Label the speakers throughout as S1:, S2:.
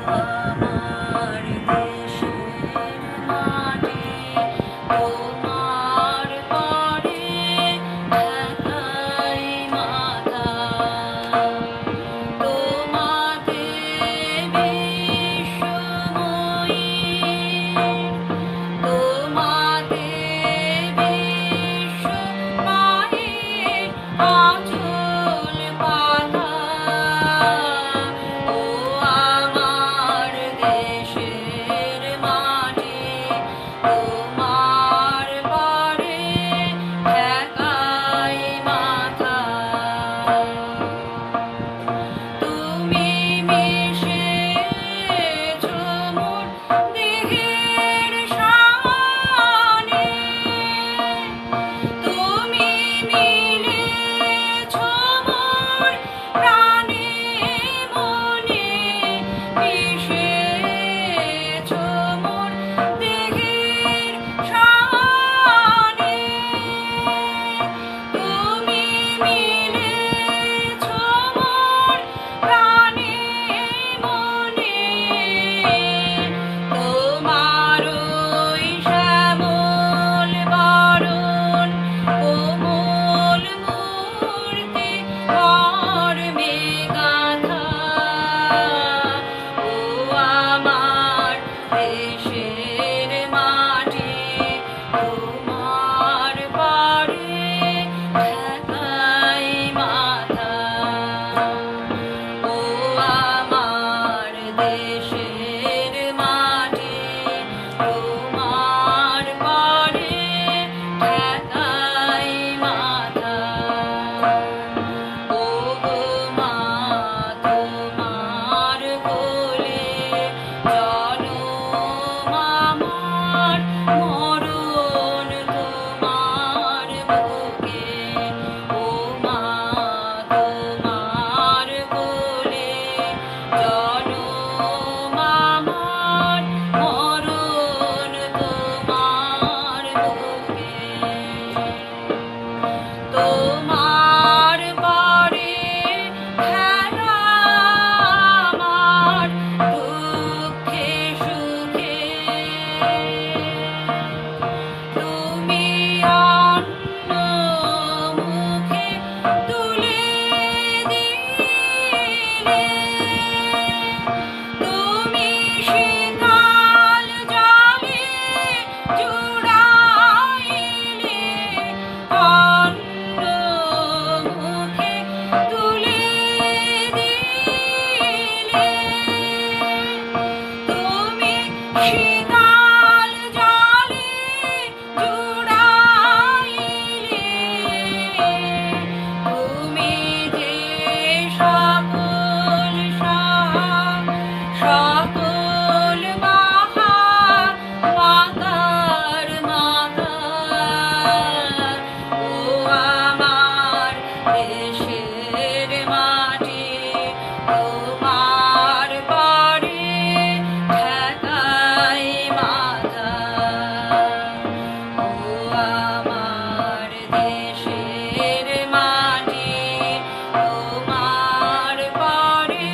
S1: আমার দেশের মাটি তোমার পরে ঠেকাই মাথা তোমাতে বিশ্বময়ী তোমাতে বিশ্বমায়ের আঁচল পাতা ও আমার দেশের মাটি তোমার পরে ঠেকাই মাথা তুমি মিশেছো মোর দেহের সনে তুমি মিলেছো মোর প্রাণে মনে মিশেছো মোর দেহের সনে তুমি মিলেছো মোর প্রাণে মনে তোমার ওই শ্যামল বরণ কোমল মূর্তি মর্মে গাঁথা ও আমার দেশের মাটি তোমার পরে ঠেকাই মাথা ও আমার দেশের মাটি তোমার পরে ঠেকাই মাথা ও গো মা তোমার কোলে জনম আমার মরণ তোমার বুকে ও মা তোমার কোলে জনম আমার মরণ তোমার বুকে তোমার পরে খেলা আমার দুঃখে সুখে তুমি অন্য মুখে তুলে দিলে তুমি শীতল জলে জুড়াইলে অন্য মুখে তুলে দিলে তুমি শীতল জলে জুড়াইলে তুমি যে সকল সকল মাতা মাতার মাতা ও আমার দেশের মাটি তোমার পরে ঠেকাই মাথা ও আমার দেশের মাটি তোমার পরে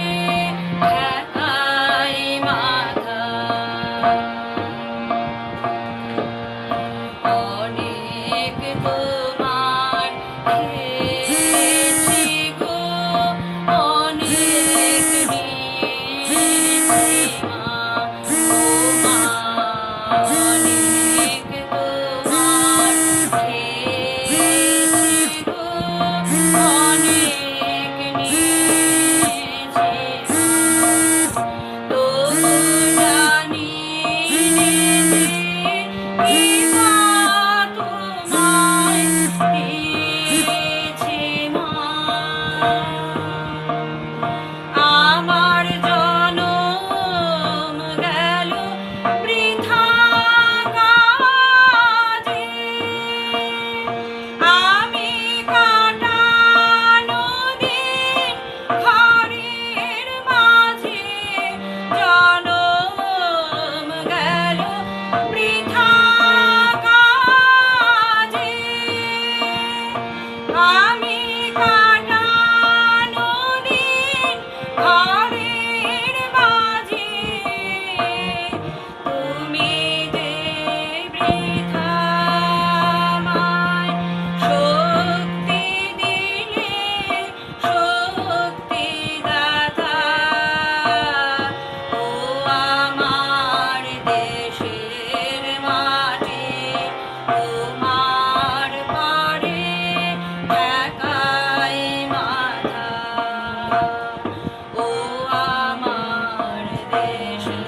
S1: ঠেকাই মাথা অনেক তোমার খেয়েছি গো অনেক নিয়েছি মা ও মা অনেক তোমার খেয়েছি গো অনেক নিয়েছি তবু জানি নে যে পিতা তোমায় দিয়েছে মা আমার জনম গেল বৃথা কাজে আমি কাটানো দিন ঘরের মাঝে জনম গেল বৃথা কাজে আমি কাটানো দিন ঘরের মাঝে দেশ